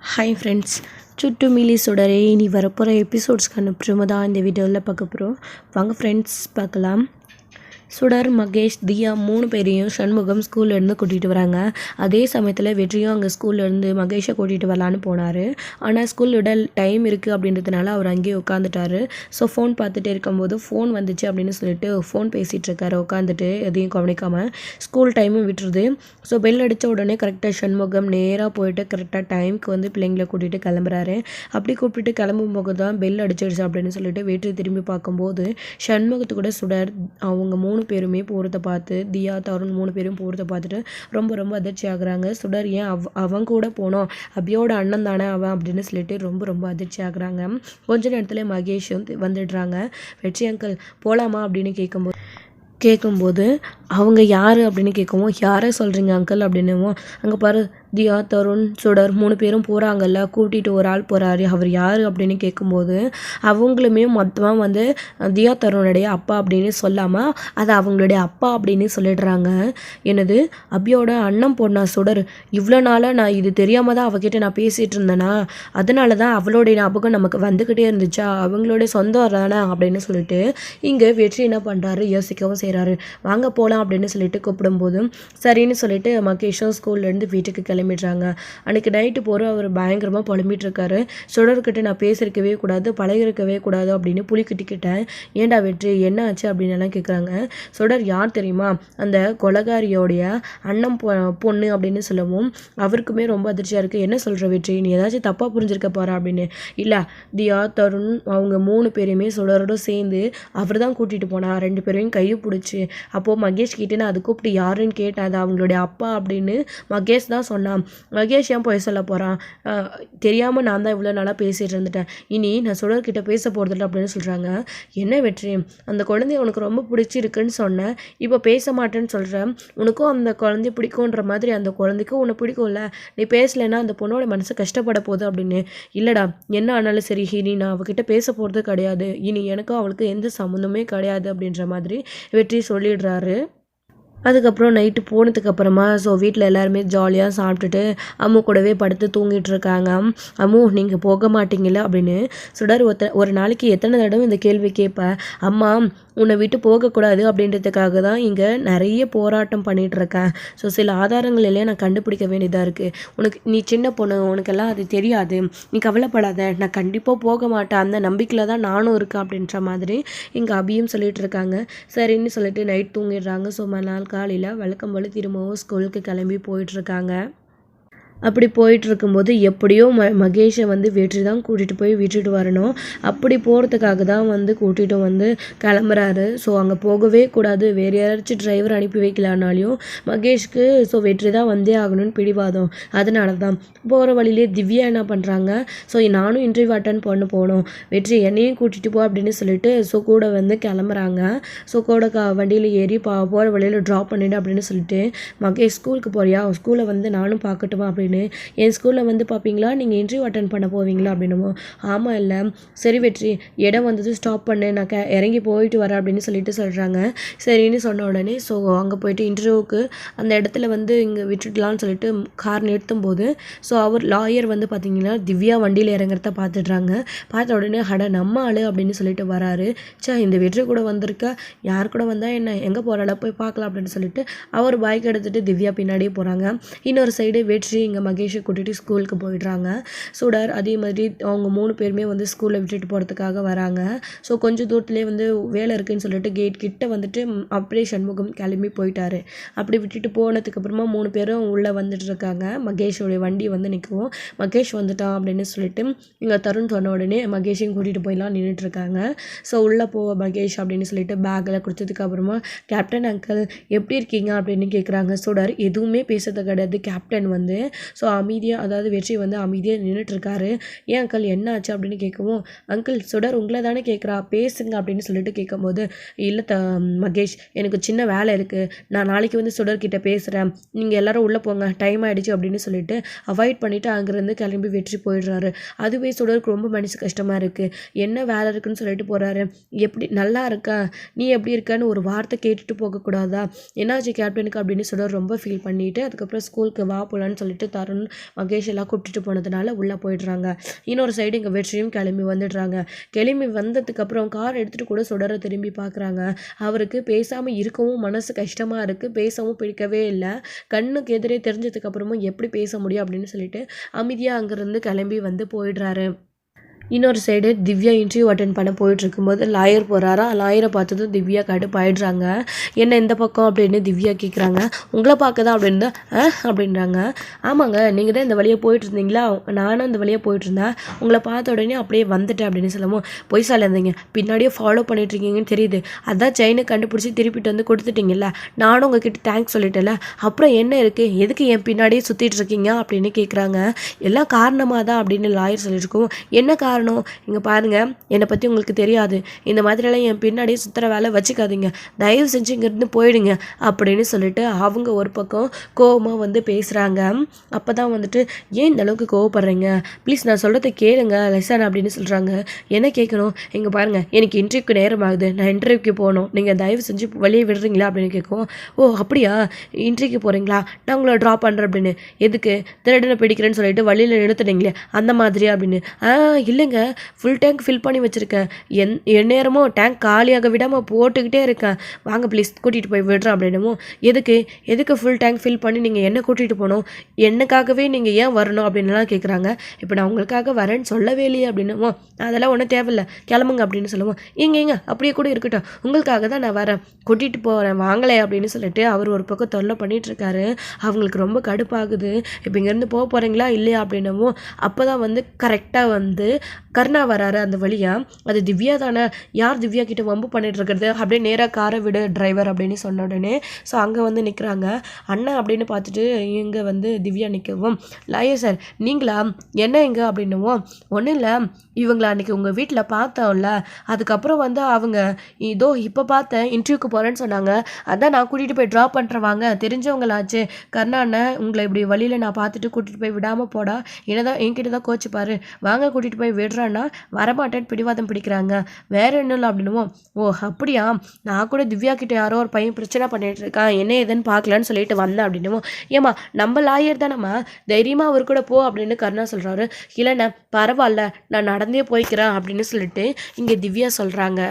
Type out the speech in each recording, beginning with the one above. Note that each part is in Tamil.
ஹாய் ஃப்ரெண்ட்ஸ், சுட்டு மிலி சுடரே இனி வரப்போகிற எபிசோட்ஸ்க்கான ப்ரிமோ தான் இந்த வீடியோவில் பார்க்க போகிறோம். வாங்க ஃப்ரெண்ட்ஸ் பார்க்கலாம். சுடர், மகேஷ், தியா 3 பேரையும் சண்முகம் ஸ்கூல்லேருந்து கூட்டிகிட்டு வராங்க. அதே சமயத்தில் வெற்றியும் அங்கே ஸ்கூல்லேருந்து மகேஷை கூட்டிகிட்டு வரலான்னு போனார். ஆனால் ஸ்கூல் விட டைம் இருக்குது அப்படின்றதுனால அவர் அங்கேயே உட்காந்துட்டாரு. ஸோ ஃபோன் பார்த்துட்டே இருக்கும்போது ஃபோன் வந்துச்சு அப்படின்னு சொல்லிட்டு ஃபோன் பேசிகிட்டு இருக்காரு உட்காந்துட்டு, எதையும் கவனிக்காமல். ஸ்கூல் டைமும் விட்டுருது. ஸோ பெல் அடித்த உடனே கரெக்டாக சண்முகம் நேராக போயிட்டு கரெக்டாக டைமுக்கு வந்து பிள்ளைங்களை கூட்டிகிட்டு கிளம்புறாரு. அப்படி கூப்பிட்டு கிளம்பும் போது தான் பெல் அடிச்சிடுச்சு அப்படின்னு சொல்லிட்டு வெற்றி திரும்பி பார்க்கும்போது சண்முகத்து கூட சுடர் அவங்க 3 பேருமே போகிறத பார்த்து, தியா, தருண் 3 பேரும் போகிறத பார்த்துட்டு ரொம்ப அதிர்ச்சி ஆகுறாங்க. சுடர் ஏன் அவன் கூட போனோம், அபியோட அண்ணன் தானே அவன் அப்படின்னு சொல்லிட்டு ரொம்ப அதிர்ச்சி ஆகுறாங்க. கொஞ்ச நேரத்தில் மகேஷும் வந்துடுறாங்க. வெற்றி அங்கிள் போகலாமா அப்படின்னு கேட்கும்போது அவங்க யார் அப்படின்னு கேட்கவும், யாரை சொல்கிறீங்க அங்கிள் அப்படின்னுவோம். அங்கே பாரு, தியா, தருண், சுடர் 3 பேரும் போகிறாங்கல்ல, கூட்டிகிட்டு ஒரு ஆள் போகிறாரு, அவர் யார் அப்படின்னு கேட்கும்போது அவங்களுமே மொத்தமாக வந்து தியா தருணுடைய அப்பா அப்படின்னு சொல்லாமல் அது அவங்களுடைய அப்பா அப்படின்னு சொல்லிடுறாங்க. என்னது, அபியோட அண்ணன் பொண்ணா சுடர்? இவ்வளோ நாளாக நான் இது தெரியாமல் தான் அவகிட்ட நான் பேசிகிட்டு இருந்தேனா? அதனால தான் அவளுடைய ஞாபகம் நமக்கு வந்துக்கிட்டே இருந்துச்சா? அவங்களுடைய சொந்தம் தானே அப்படின்னு சொல்லிட்டு இங்கே வெற்றி என்ன பண்ணுறாரு, யோசிக்கவும் செய்கிறாரு. வாங்க போகலாம் அப்படின்னு சொல்லிட்டு கூப்பிடும்போதும் சரின்னு சொல்லிட்டு மகேஷும் ஸ்கூல்லேருந்து வீட்டுக்கு கிளம்பிடுறாங்க. அன்றைக்கி நைட்டு போகிற அவர் பயங்கரமாக புலம்பிட்டு இருக்காரு. சுடர்கிட்ட நான் பேசியிருக்கவே கூடாது, பழகிருக்கவே கூடாது அப்படின்னு புலி கட்டிக்கிட்டேன். ஏண்டா வெற்றி, என்ன ஆச்சு அப்படின்னு எல்லாம் கேட்குறாங்க. சுடர் யார் தெரியுமா, அந்த கொலகாரியோடைய அண்ணன் பொண்ணு அப்படின்னு சொல்லவும் அவருக்குமே ரொம்ப அதிர்ச்சியாக இருக்குது. என்ன சொல்கிற வெற்றி, நீ ஏதாச்சும் தப்பாக புரிஞ்சிருக்க போகிறா அப்படின்னு. இல்லை, தியா, தருண் அவங்க 3 பேரையுமே சுடரோட சேர்ந்து அவர் தான் கூட்டிகிட்டு போனா. 2 பேரையும் கையை பிடிச்சி. அப்போது மகேஷ் கிட்டே நான் அது கூப்பிட்டு யாருன்னு கேட்டேன். அது அவங்களுடைய அப்பா அப்படின்னு மகேஷ் தான் சொன்னான். மகேஷ் ஏன் போய் சொல்ல போகிறான்? தெரியாமல் நான் தான் இவ்வளோ நாளாக பேசிகிட்டு இருந்துட்டேன். இனி நான் சுடர்கிட்ட பேச போகிறதில்ல அப்படின்னு சொல்கிறாங்க. என்ன வெற்றி, அந்த குழந்தைய உனக்கு ரொம்ப பிடிச்சிருக்குன்னு சொன்னேன், இப்போ பேச மாட்டேன்னு சொல்கிறேன். உனக்கும் அந்த குழந்தைய பிடிக்குன்ற மாதிரி அந்த குழந்தைக்கும் உன்னை பிடிக்கும்ல, நீ பேசலைன்னா அந்த பொண்ணோட மனசு கஷ்டப்பட போகுது அப்படின்னு. இல்லைடா, என்ன ஆனாலும் சரி, இனி நான் அவகிட்ட பேச போகிறது கிடையாது, இனி எனக்கும் அவளுக்கு எந்த சம்மந்தமே கிடையாது அப்படின்ற மாதிரி வெற்றி சொல்லிடுறாரு. அதுக்கப்புறம் நைட்டு போனதுக்கப்புறமா வீட்டில் எல்லாருமே ஜாலியாக சாப்பிட்டுட்டு அம்மு கூடவே படுத்து தூங்கிட்டு இருக்காங்க. அம்மு, நீங்கள் போக மாட்டீங்களா அப்படின்னு சுடர் ஒரு நாளைக்கு எத்தனை தடவை இந்த கேள்வி கேட்பேன். அம்மா, உன்னை விட்டு போகக்கூடாது அப்படின்றதுக்காக தான் இங்கே நிறைய போராட்டம் பண்ணிகிட்ருக்கேன். சில ஆதாரங்கள் எல்லாம் நான் கண்டுபிடிக்க வேண்டியதாக இருக்குது. நீ சின்ன பொண்ணு, உனக்கெல்லாம் அது தெரியாது, நீ கவலைப்படாத, நான் கண்டிப்பாக போக மாட்டேன், அந்த நம்பிக்கையில் தான் நானும் இருக்கேன் அப்படின்ற மாதிரி இங்கே அபியும் சொல்லிகிட்டு இருக்காங்க. சரின்னு சொல்லிட்டு நைட் தூங்கிடுறாங்க. மறுநாள் காலையில் வழக்கம் போல் திரும்பவும் ஸ்கூலுக்கு கிளம்பி போயிட்டுருக்காங்க. அப்படி போயிட்டுருக்கும்போது எப்படியோ மகேஷை வந்து வெற்றி தான் கூட்டிகிட்டு போய் விட்டுட்டு வரணும். அப்படி போகிறதுக்காக தான் வந்து கூட்டிகிட்டு வந்து கிளம்புறாரு. அங்கே போகவே கூடாது, வேறு யாராச்சும் டிரைவர் அனுப்பி வைக்கலான்னாலையும் மகேஷ்க்கு வெற்றி தான் வந்தே ஆகணும்னு பிடிவாதம். அதனால தான் போகிற வழியிலே திவ்யா என்ன பண்ணுறாங்க, நானும் இன்டர்வியூ அட்டன் போகணும், வெற்றி என்னையும் கூட்டிகிட்டு போ அப்படின்னு சொல்லிட்டு கூட வந்து கிளம்புறாங்க. கூட வண்டியில் ஏறி போகிற வழியில் ட்ராப் பண்ணிடு அப்படின்னு சொல்லிட்டு, மகேஷ் ஸ்கூலுக்கு போறியா, ஸ்கூலை வந்து நானும் பார்க்கட்டுமா அப்படின்னு, என் ஸ்கூலில் வந்து பார்ப்பீங்களா, நீங்கள் இன்டர்வியூ அட்டன் பண்ண போவீங்களா அப்படின்னுமோ. ஆமாம், இல்லை, சரி வெற்றி, இடம் வந்தது ஸ்டாப் பண்ணு, நான் இறங்கி போயிட்டு வரேன் அப்படின்னு சொல்லிட்டு சொல்கிறாங்க. சரின்னு சொன்ன உடனே அங்கே போயிட்டு இன்டர்வியூவுக்கு அந்த இடத்துல வந்து இங்கே விட்டுடலான்னு சொல்லிட்டு கார் நிறுத்தும் போது அவர் லாயர் வந்து பார்த்தீங்கன்னா திவ்யா வண்டியில் இறங்குறத பார்த்துடுறாங்க. பார்த்த உடனே நம்ம ஆளு அப்படின்னு சொல்லிட்டு வராரு. இந்த வெற்றி கூட வந்திருக்க, யார் கூட வந்தால் என்ன, எங்கே போகிறாள போய் பார்க்கலாம் அப்படின்னு சொல்லிட்டு அவர் பைக் எடுத்துகிட்டு திவ்யா பின்னாடியே போகிறாங்க. இன்னொரு சைடு வெற்றி இங்கே மகேஷை கூட்டிகிட்டு ஸ்கூலுக்கு போயிடுறாங்க. சுடர் அதே மாதிரி அவங்க 3 பேருமே வந்து ஸ்கூலில் விட்டுட்டு போகிறதுக்காக வராங்க. கொஞ்சம் தூரத்துலேயே வந்து வேலை இருக்குதுன்னு சொல்லிட்டு கேட் கிட்ட வந்துட்டு அப்படியே சண்முகம் கிளம்பி போயிட்டாரு. அப்படி விட்டுட்டு போனதுக்கப்புறமா 3 பேரும் உள்ளே வந்துட்டு இருக்காங்க. மகேஷோடைய வண்டி வந்து நிற்கவும் மகேஷ் வந்துட்டான் அப்படின்னு சொல்லிட்டு இங்கே தருண் சொன்ன உடனே மகேஷையும் கூட்டிகிட்டு போயெல்லாம் நின்றுட்டுருக்காங்க. உள்ளே போ மகேஷ் அப்படின்னு சொல்லிட்டு பேக்கில் கொடுத்ததுக்கப்புறமா, கேப்டன் அங்கிள் எப்படி இருக்கீங்க அப்படின்னு கேட்குறாங்க. சுடர் எதுவுமே பேசுறது கிடையாது. கேப்டன் வந்து அமைதியாக, அதாவது வெற்றி வந்து அமைதியாக நின்றுட்டுருக்காரு. ஏன் அங்கிள் என்ன ஆச்சு அப்படின்னு கேட்கவும், அங்கிள் சுடர் உங்களை தானே கேட்குறா, பேசுங்க அப்படின்னு சொல்லிட்டு கேட்கும்போது, இல்லை மகேஷ், எனக்கு சின்ன வேலை இருக்குது, நான் நாளைக்கு வந்து சுடர்கிட்ட பேசுகிறேன், நீங்கள் எல்லோரும் உள்ளே போங்க, டைம் ஆகிடுச்சு அப்படின்னு சொல்லிட்டு அவாய்ட் பண்ணிவிட்டு அங்கேருந்து கிளம்பி வெற்றி போயிடுறாரு. அதுவே சுடருக்கு ரொம்ப மனசு கஷ்டமாக இருக்குது. என்ன வேலை இருக்குன்னு சொல்லிட்டு போகிறாரு. எப்படி நல்லா இருக்கா, நீ எப்படி இருக்கான்னு ஒரு வார்த்தை கேட்டுட்டு போகக்கூடாதா, என்னாச்சு கேப்டனுக்கு அப்படின்னு சுடர் ரொம்ப ஃபீல் பண்ணிவிட்டு அதுக்கப்புறம் ஸ்கூலுக்கு வா போகலான்னு சொல்லிட்டு தருண் மகேஷ் எல்லாம் கூப்பிட்டுட்டு போனதுனால உள்ளே போயிடுறாங்க. இன்னொரு சைடு இங்கே வெற்றியும் கிளம்பி வந்துடுறாங்க. கிளம்பி வந்ததுக்கப்புறம் கார் எடுத்துகிட்டு கூட சுடரை திரும்பி பார்க்குறாங்க. அவருக்கு பேசாமல் இருக்கவும் மனசு கஷ்டமாக இருக்குது, பேசவும் பிடிக்கவே இல்லை. கண்ணுக்கு எதிரே தெரிஞ்சதுக்கப்புறமும் எப்படி பேச முடியும் அப்படின்னு சொல்லிட்டு அமைதியாக அங்கேருந்து கிளம்பி வந்து போயிடுறாரு. இன்னொரு சைடு திவ்யா இன்டர்வியூ அட்டென்ட் பண்ண போயிட்டு இருக்கும்போது லாயர் போகிறாரா. லாயரை பார்த்ததும் திவ்யா கடுப்பாயிடுறாங்க. என்ன இந்த பக்கம் அப்படின்னு திவ்யா கேட்குறாங்க. உங்களை பார்க்க தான் அப்படின்னு அப்படின்றாங்க. ஆமாங்க, நீங்கள் தான் இந்த வழியாக போயிட்டு இருந்தீங்களா, நானும் இந்த வழியாக போயிட்டு இருந்தேன், உங்களை பார்த்த உடனே அப்படியே வந்துட்டேன் அப்படின்னு சொல்லவும், பொய் இருந்தீங்க, பின்னாடியே ஃபாலோ பண்ணிட்டு இருக்கீங்கன்னு தெரியுது, அதான் செயினை கண்டுபிடிச்சி திருப்பிட்டு வந்து கொடுத்துட்டீங்கல்ல, நானும் உங்ககிட்ட தேங்க்ஸ் சொல்லிட்டேன்ல, அப்புறம் என்ன இருக்குது, எதுக்கு என் பின்னாடியே சுற்றிட்டு இருக்கீங்க அப்படின்னு கேட்குறாங்க. எல்லாம் காரணமாக தான் அப்படின்னு லாயர் சொல்லியிருக்கோம். என்ன காரணம்? இங்கே பாருங்கள், என்னை பற்றி உங்களுக்கு தெரியாது, இந்த மாதிரியெல்லாம் என் பின்னாடியே சுற்றுற வேலை வச்சுக்காதீங்க, தயவு செஞ்சு இங்கேருந்து போயிடுங்க அப்படின்னு சொல்லிட்டு அவங்க ஒரு பக்கம் கோவமாக வந்து பேசுகிறாங்க. அப்போ தான் வந்துட்டு ஏன் இந்த அளவுக்கு கோவப்படுறீங்க, ப்ளீஸ் நான் சொல்கிறத கேளுங்க லெசன் அப்படின்னு சொல்கிறாங்க. என்ன கேட்கணும்? இங்கே பாருங்கள், எனக்கு இன்டர்வியூக்கு நேரம் ஆகுது, நான் இன்டர்வியூக்கு போகணும், நீங்கள் தயவு செஞ்சு வெளியே விடுறீங்களா அப்படின்னு கேட்கும். ஓ அப்படியா, இன்டர்வியூக்கு போகிறீங்களா, நான் உங்களை ட்ராப் பண்ணுறேன் அப்படின்னு. எதுக்கு? திருடனை பிடிக்கிறேன்னு சொல்லிட்டு வழியில் நிறுத்துனீங்களே அந்த மாதிரியா அப்படின்னு. இல்லைங்க, ஃபுல் டேங்க் ஃபில் பண்ணி வச்சுருக்கேன், எந்நேரமும் டேங்க் காலியாக விடாமல் போட்டுக்கிட்டே இருக்கேன், வாங்க ப்ளீஸ் கூட்டிகிட்டு போய் விடுறேன் அப்படின்னமோ. எதுக்கு ஃபுல் டேங்க் ஃபில் பண்ணி நீங்கள் என்ன கூட்டிகிட்டு போகணும், என்னக்காகவே நீங்கள் ஏன் வரணும் அப்படின்லாம் கேட்குறாங்க. இப்போ நான் உங்களுக்காக வரேன்னு சொல்லவே இல்லையே அப்படின்னமோ. அதெல்லாம் ஒன்றும் தேவையில்லை, கிளம்புங்க அப்படின்னு சொல்லுவோம். ஏங்க அப்படியே கூட இருக்கட்டும், உங்களுக்காக தான் நான் வரேன், கூட்டிகிட்டு போகிறேன் வாங்களே அப்படின்னு சொல்லிட்டு அவர் ஒரு பக்கம் தொல்லை பண்ணிகிட்ருக்காரு. அவங்களுக்கு ரொம்ப கடுப்பாகுது. இப்போ இங்கேருந்து போக போகிறீங்களா இல்லையா அப்படின்னமோ. அப்போ தான் வந்து கரெக்டாக வந்து கர்ணா வராரு அந்த வழியா. அது திவ்யா தானே, யார் திவ்யா கிட்ட வம்பு பண்ணிட்டு இருக்கிறது, அப்படியே நேராக காரை விடு டிரைவர் அப்படின்னு சொன்ன உடனே ஸோ அங்கே வந்து நிற்கிறாங்க. அண்ணன் அப்படின்னு பார்த்துட்டு இங்கே வந்து திவ்யா நிற்கவும், லாயர் சார் நீங்களா, என்ன இங்கே அப்படின்னுவோம். ஒன்றும் இல்லை, இவங்கள அன்றைக்கி உங்கள் வீட்டில் பார்த்தோம்ல, அதுக்கப்புறம் வந்து அவங்க இதோ இப்போ பார்த்தேன் இன்டர்வியூக்கு போகிறேன்னு சொன்னாங்க, அதான் நான் கூட்டிகிட்டு போய் ட்ராப் பண்ணுறவாங்க, தெரிஞ்சவங்களாச்சு, கர்ணா அண்ணன் உங்களை இப்படி வழியில் நான் பார்த்துட்டு கூட்டிகிட்டு போய் விடாமல் போடா, என்னதான் என்கிட்ட தான் கோச்சுப்பாரு, வாங்க கூட்டிகிட்டு போய் விடுறான்னா வரமாட்டேன்னு பிடிவாதம் பிடிக்கிறாங்க, வேற என்ன இல்லை அப்படின்னுவோம். ஓ அப்படியா, நான் கூட திவ்யா கிட்ட யாரோ ஒரு பையன் பிரச்சனை பண்ணிட்டு இருக்கான், என்ன ஏதுன்னு பார்க்கலான்னு சொல்லிட்டு வந்தேன் அப்படின்னுவோம். ஏமா நம்ம லாயர் தானம்மா, தைரியமாக அவர் கூட போ அப்படின்னு கர்ணா சொல்கிறாரு. இல்லைண்ணா பரவாயில்ல, நான் நடந்தே போய்க்கிறேன் அப்படின்னு சொல்லிட்டு இங்கே திவ்யா சொல்கிறாங்க.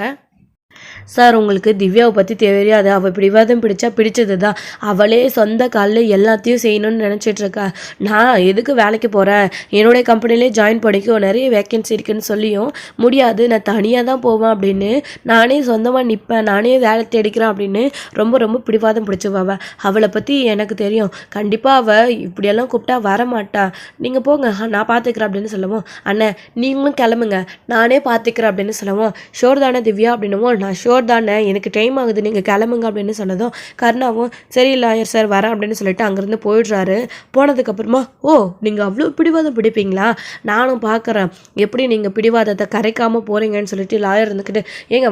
சார் உங்களுக்கு திவ்யாவை பற்றி தெரியாது, அவள் பிடிவாதம் பிடிச்சா பிடிச்சது தான், அவளே சொந்த காலில் எல்லாத்தையும் செய்யணும்னு நினச்சிட்ருக்கா, நான் எதுக்கு வேலைக்கு போகிறேன், என்னுடைய கம்பெனிலே ஜாயின் பண்ணிக்கும், நிறைய வேக்கன்சி இருக்குன்னு சொல்லியும் முடியாது, நான் தனியாக தான் போவேன் அப்படின்னு, நானே சொந்தமாக நிற்பேன், நானே வேலை தேடிக்கிறேன் அப்படின்னு ரொம்ப பிடிவாதம் பிடிச்சவ. அவளை பற்றி எனக்கு தெரியும், கண்டிப்பாக அவள் இப்படியெல்லாம் கூப்பிட்டா வரமாட்டா, நீங்கள் போங்க நான் பார்த்துக்கிறேன் அப்படின்னு சொல்லுவோம். அண்ணன் நீங்களும் கிளம்புங்க, நானே பார்த்துக்கிறேன் அப்படின்னு சொல்லுவோம். ஷோர் தானே திவ்யா அப்படின்னுவோம். நான் ஷோர் தானே, எனக்கு டைம் ஆகுது, நீங்கள் கிளம்புங்க அப்படின்னு சொன்னதும் கர்ணாவும் சரி லாயர் சார் வரேன் அப்படின்னு சொல்லிட்டு அங்கேருந்து போயிடுறாரு. போனதுக்கப்புறமா ஓ நீங்கள் அவ்வளோ பிடிவாதம் பிடிப்பீங்களா, நானும் பார்க்குறேன் எப்படி நீங்கள் பிடிவாதத்தை கரைக்காமல் போகிறீங்கன்னு சொல்லிட்டு லாயர் இருந்துக்கிட்டு ஏங்க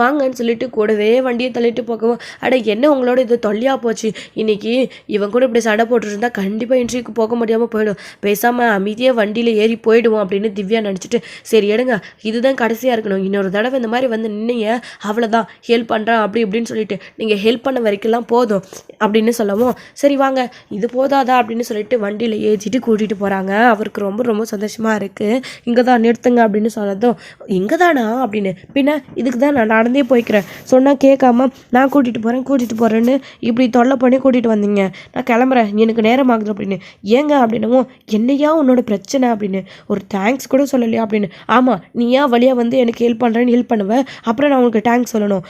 வாங்கன்னு சொல்லிட்டு கூடவே வண்டியை தள்ளிட்டு போகவும், அட என்ன உங்களோட இது தொல்லியாக போச்சு, இன்னைக்கு இவன் கூட இப்படி சண்டை போட்டுருந்தா கண்டிப்பாக இன்டர்வியூக்கு போக முடியாமல் போயிடும், பேசாமல் அமைதியாக வண்டியில் ஏறி போயிடுவோம் அப்படின்னு திவ்யா நினச்சிட்டு சரி எடுங்க இதுதான் கடைசியாக இருக்கணும், இன்னொரு தடவை இந்த மாதிரி வந்து நின்னீங்க அவ்வளோதான் ஹெல்ப் பண்ணுறான் அப்படி இப்படின்னு சொல்லிட்டு நீங்கள் ஹெல்ப் பண்ண வரைக்கும்லாம் போதும் அப்படின்னு சொல்லவும் சரி வாங்க இது போதாதா அப்படின்னு சொல்லிட்டு வண்டியில் ஏற்றிட்டு கூட்டிகிட்டு போகிறாங்க. அவருக்கு ரொம்ப சந்தோஷமாக இருக்குது. இங்கே தான் நிறுத்துங்க அப்படின்னு சொன்னதும் இங்கே தானா அப்படின்னு, பின்ன இதுக்கு தான் நான் நடந்தே போய்க்கிறேன், சொன்னால் கேட்காம நான் கூட்டிகிட்டு போகிறேன்னு இப்படி தொல்லை பண்ணி கூட்டிகிட்டு வந்தீங்க, நான் கிளம்புறேன் எனக்கு நேரம் ஆகுது அப்படின்னு. ஏங்க அப்படின்னவும் என்னையா உன்னோட பிரச்சனை அப்படின்னு, ஒரு தேங்க்ஸ் கூட சொல்லலையா அப்படின்னு. ஆமாம் நீ ஏன் வழியாக வந்து எனக்கு ஹெல்ப் பண்ணுறேன்னு ஹெல்ப் பண்ணுவேன், அப்புறம் நான் உங்களுக்கு தேங்க்ஸ் சொல்லணும்,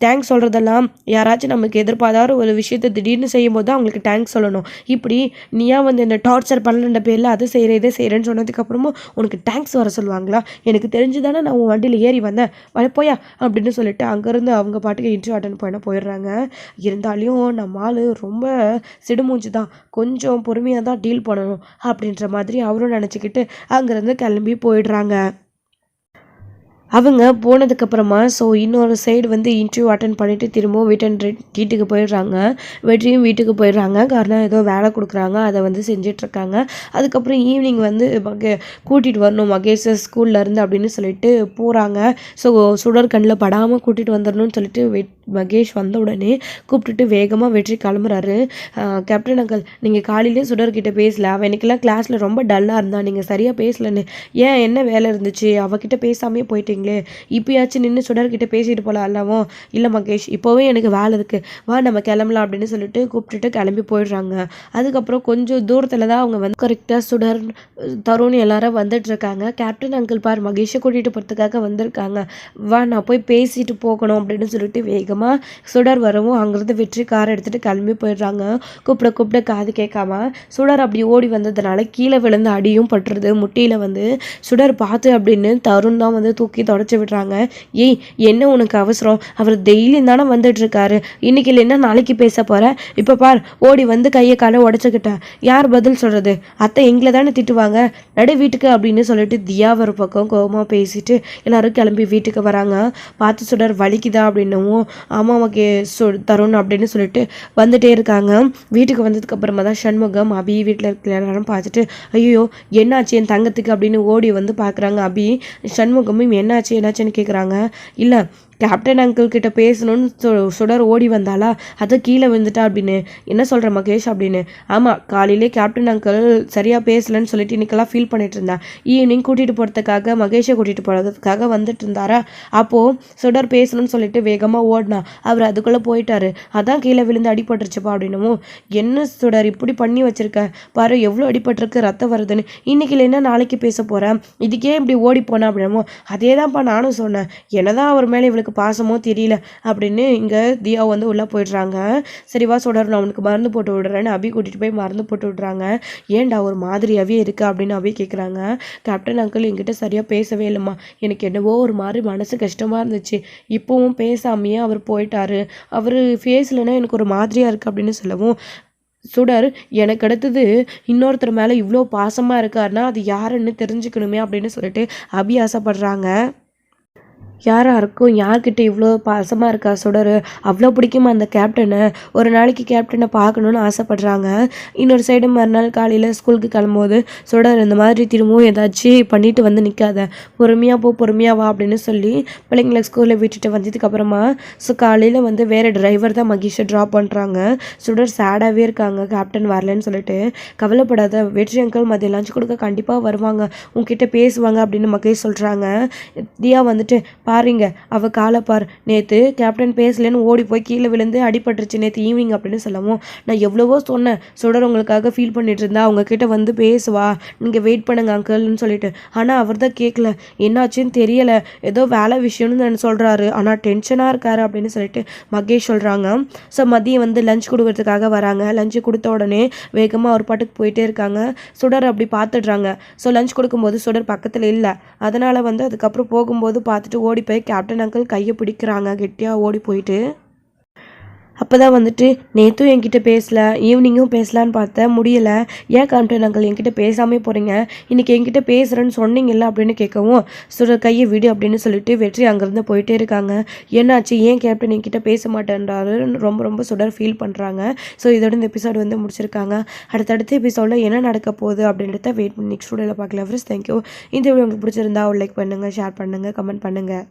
தேங்க்ஸ் சொல்கிறதெல்லாம் யாராச்சும் நமக்கு எதிர்பார்த்தார ஒரு விஷயத்தை திடீர்னு செய்யும்போது தான் அவங்களுக்கு தேங்க்ஸ் சொல்லணும், இப்படி நீயா வந்து இந்த டார்ச்சர் பண்ணலன்ற பேரில் அதை செய்கிறேன் இதை செய்கிறேன்னு சொன்னதுக்கப்புறமும் உனக்கு தேங்க்ஸ் வர சொல்லுவாங்களா, எனக்கு தெரிஞ்சு தானே நான் உன் வண்டியில் ஏறி வந்தேன் போயா அப்படின்னு சொல்லிட்டு அங்கேருந்து அவங்க பாட்டுக்கு இன்டர்வியூ அட்டன் பண்ண போயிடுறாங்க. இருந்தாலையும் நம்ம ஆள் ரொம்ப சிடுமூஞ்சி தான், கொஞ்சம் பொறுமையாக தான் டீல் பண்ணணும் அப்படின்ற மாதிரி அவரும் நினச்சிக்கிட்டு அங்கேருந்து கிளம்பி போயிடுறாங்க. அவங்க போனதுக்கப்புறமா இன்னொரு சைடு வந்து இன்டர்வியூ அட்டெண்ட் பண்ணிவிட்டு திரும்பவும் வீட்டுக்கு போயிடுறாங்க. வெற்றியும் வீட்டுக்கு போயிடுறாங்க. காரணம் ஏதோ வேலை கொடுக்குறாங்க, அதை வந்து செஞ்சிட்ருக்காங்க. அதுக்கப்புறம் ஈவினிங் வந்து கூட்டிகிட்டு வரணும் மகேஷை ஸ்கூல்லேருந்து அப்படின்னு சொல்லிட்டு போகிறாங்க. சுடர் கண்ணில் படாமல் கூட்டிகிட்டு வந்துடணும்னு சொல்லிட்டு மகேஷ் வந்த உடனே கூப்பிட்டுட்டு வேகமாக வெற்றி கிளம்புறாரு. கேப்டன் அங்கிள், நீங்கள் காலையிலே சுடர்கிட்ட பேசல, அவன் எனக்கெல்லாம் கிளாஸில் ரொம்ப டல்லாக இருந்தான், நீங்கள் சரியாக பேசலன்னு. ஏன், என்ன வேலை இருந்துச்சு? அவகிட்ட பேசாமே போயிட்டீங்களே, இப்போயாச்சும் நின்று சுடர்கிட்ட பேசிட்டு போகலாம் அல்லவோ? இல்லை மகேஷ், இப்போவே எனக்கு வேலை இருக்குது, வா நம்ம கிளம்பலாம் அப்படின்னு சொல்லிட்டு கூப்பிட்டுட்டு கிளம்பி போயிடுறாங்க. அதுக்கப்புறம் கொஞ்சம் தூரத்தில் தான் அவங்க வந்து கரெக்டாக சுடர், தருண் எல்லாரும் வந்துட்டுருக்காங்க. கேப்டன் அங்கிள் பார், மகேஷை கூட்டிகிட்டு போகிறதுக்காக வந்திருக்காங்க, வா நான் போய் பேசிட்டு போகணும் அப்படின்னு சொல்லிட்டு வேகமாக சுடர் வரவும் அங்கேருந்து வெற்றி காரை எடுத்துகிட்டு கிளம்பி போயிடுறாங்க. கூப்பிட காது கேட்காம சுடர் அப்படி ஓடி வந்ததுனால கீழே விழுந்து அடியும் பட்டுருது முட்டியில் வந்து. சுடர் பார்த்து அப்படின்னு தருண் தான் வந்து தூக்கி தொடச்சி விடுறாங்க. ஏய், என்ன உனக்கு அவசரம்? அவர் டெய்லியும் தானே வந்துட்டுருக்காரு, இன்னைக்கு இல்லைன்னா நாளைக்கு பேச போகிற, இப்போ பார் ஓடி வந்து கையை காலை உடச்சிக்கிட்டேன், யார் பதில் சொல்கிறது? அத்தை எங்களை தானே திட்டுவாங்க, நடு வீட்டுக்கு அப்படின்னு சொல்லிட்டு தியா ஒரு பக்கம் கோபமாக பேசிட்டு எல்லாரும் கிளம்பி வீட்டுக்கு வராங்க. பார்த்து சுடர் வலிக்குதா அப்படின்னவும் ஆமாம் தருண் அப்படின்னு சொல்லிட்டு வந்துட்டே இருக்காங்க. வீட்டுக்கு வந்ததுக்கப்புறமா தான் சண்முகம் அபி வீட்டில் இருக்கிற எல்லாரும் பார்த்துட்டு ஐயோ என்னாச்சு என் தங்கத்துக்கு அப்படின்னு ஓடி வந்து பார்க்குறாங்க. அபி சண்முகமும் என்னாச்சுன்னு கேட்குறாங்க. இல்லை, கேப்டன் அங்கிள் கிட்ட பேசணும்னு சுடர் ஓடி வந்தாளா, அதை கீழே விழுந்துட்டா அப்படின்னு. என்ன சொல்கிற மகேஷ் அப்படின்னு. ஆமாம், காலையிலே கேப்டன் அங்கிள் சரியாக பேசலன்னு சொல்லிட்டு இன்னைக்கெல்லாம் ஃபீல் பண்ணிட்டு இருந்தா. ஈவினிங் கூட்டிகிட்டு போகிறதுக்காக மகேஷை கூட்டிகிட்டு போகிறதுக்காக வந்துட்டு இருந்தாரா, அப்போது சுடர் பேசணும்னு சொல்லிட்டு வேகமாக ஓடினா, அவர் அதுக்குள்ளே போயிட்டாரு, அதான் கீழே விழுந்து அடிபட்டுருச்சுப்பா அப்படின்னமும். என்ன சுடர் இப்படி பண்ணி வச்சிருக்க பாரு, எவ்வளோ அடிபட்டிருக்கு, ரத்தம் வருதுன்னு, இன்னைக்கு இல்லைன்னா நாளைக்கு பேச போகிறேன், இதுக்கே இப்படி ஓடி போனேன் அப்படின்னமோ. அதே தான்ப்பா நானும் சொன்னேன், என்னதான் அவர் மேலே இவளுக்கு பாசமோ தெரியல அப்படின்னு இங்கே தியா வந்து உள்ளே போயிடுறாங்க. சரிவா சுடர், நான் உனக்கு மருந்து போட்டு விடுறேன்னு அபி கூட்டிகிட்டு போய் மருந்து போட்டு விடுறாங்க. ஏன்டா ஒரு மாதிரியாகவே இருக்கு அப்படின்னு அபி கேட்குறாங்க. கேப்டன் அங்கிள் என்கிட்ட சரியாக பேசவே இல்லைம்மா, எனக்கு என்னவோ ஒரு மாதிரி மனசு கஷ்டமாக இருந்துச்சு, இப்போவும் பேசாமையே அவர் போயிட்டாரு, அவர் ஃபேஸ்லனா எனக்கு ஒரு மாதிரியாக இருக்குது அப்படின்னு சொல்லவும், சுடர் எனக்கு அடுத்தது இன்னொருத்தர் மேலே இவ்வளோ பாசமாக இருக்காருன்னா அது யாருன்னு தெரிஞ்சுக்கணுமே அப்படின்னு சொல்லிட்டு அபி ஆசைப்படுறாங்க. யாராக இருக்கும், யார்கிட்ட இவ்வளோ பாசமாக இருக்கா சுடர், அவ்வளோ பிடிக்குமா அந்த கேப்டனை, ஒரு நாளைக்கு கேப்டனை பார்க்கணுன்னு ஆசைப்படுறாங்க. இன்னொரு சைடு மறுநாள் காலையில் ஸ்கூலுக்கு கிளம்பும்போது சுடர் இந்த மாதிரி திரும்பவும் ஏதாச்சும் பண்ணிட்டு வந்து நிற்காத, பொறுமையாக வா அப்படின்னு சொல்லி பிள்ளைங்களை ஸ்கூலில் விட்டுட்டு வந்ததுக்கப்புறமா காலையில் வந்து வேறு டிரைவர் தான் மகேஷை ட்ராப் பண்ணுறாங்க. சுடர் சேடாகவே இருக்காங்க கேப்டன் வரலன்னு சொல்லிட்டு. கவலைப்படாத, வெற்றி அங்கிள் மதியம் லஞ்ச் கொடுக்க கண்டிப்பாக வருவாங்க, உங்ககிட்ட பேசுவாங்க அப்படின்னு மகேஷ் சொல்கிறாங்க. தியா வந்துட்டு பாருங்க அவள் காலை பார், நேற்று கேப்டன் பேசலன்னு ஓடி போய் கீழே விழுந்து அடிபட்டுருச்சு நேற்று ஈவினிங் அப்படின்னு சொல்லவும், நான் எவ்வளவோ சொன்னேன் சுடர் உங்களுக்காக ஃபீல் பண்ணிட்டு இருந்தா, அவங்கக்கிட்ட வந்து பேசுவா, நீங்கள் வெயிட் பண்ணுங்க அங்கிள்னு சொல்லிட்டு, ஆனால் அவர் தான் கேட்கல, என்னாச்சுன்னு தெரியலை, ஏதோ வேலை விஷயம்னு நான் சொல்கிறாரு, ஆனால் டென்ஷனாக இருக்காரு அப்படின்னு சொல்லிட்டு மகேஷ் சொல்கிறாங்க. மதியம் வந்து லஞ்ச் கொடுக்கறதுக்காக வராங்க. லஞ்சு கொடுத்த உடனே வேகமாக ஒரு பாட்டுக்கு போயிட்டே இருக்காங்க. சுடர் அப்படி பார்த்துடுறாங்க. லஞ்ச் கொடுக்கும்போது சுடர் பக்கத்தில் இல்லை, அதனால் வந்து அதுக்கப்புறம் போகும்போது பார்த்துட்டு ஓடி போய் கேப்டன் அங்கிள் கையை பிடிக்கிறாங்க கெட்டியாக ஓடி போயிட்டு. அப்போ தான் வந்துட்டு நேற்றும் என்கிட்ட பேசல, ஈவினிங்கும் பேசலான்னு பார்த்தேன், முடியலை, ஏன் கேப்டன் அங்கிள் என்கிட்ட பேசாமல் போகிறீங்க, இன்றைக்கி என்கிட்ட பேசுகிறேன்னு சொன்னீங்கல்ல அப்படின்னு கேட்கவும், சுடர் கையை விடு அப்படின்னு சொல்லிட்டு வெற்றி அங்கேருந்து போயிட்டே இருக்காங்க. என்னாச்சு, ஏன் கேப்டன் என்கிட்ட பேச மாட்டேன்றாரு ரொம்ப சுடர் ஃபீல் பண்ணுறாங்க. இதோட இந்த எபிசோடு வந்து முடிச்சிருக்காங்க. அடுத்தடுத்த எபிசோடில் என்ன நடக்க போகுது அப்படின்றத வெயிட் பண்ணி நெக்ஸ்ட் வீடியோவில் பார்க்கலாம். Friends, thank you. இந்த வீடியோ உங்களுக்கு பிடிச்சிருந்தா ஒரு லைக் பண்ணுங்கள், ஷேர் பண்ணுங்கள், கமெண்ட் பண்ணுங்கள்.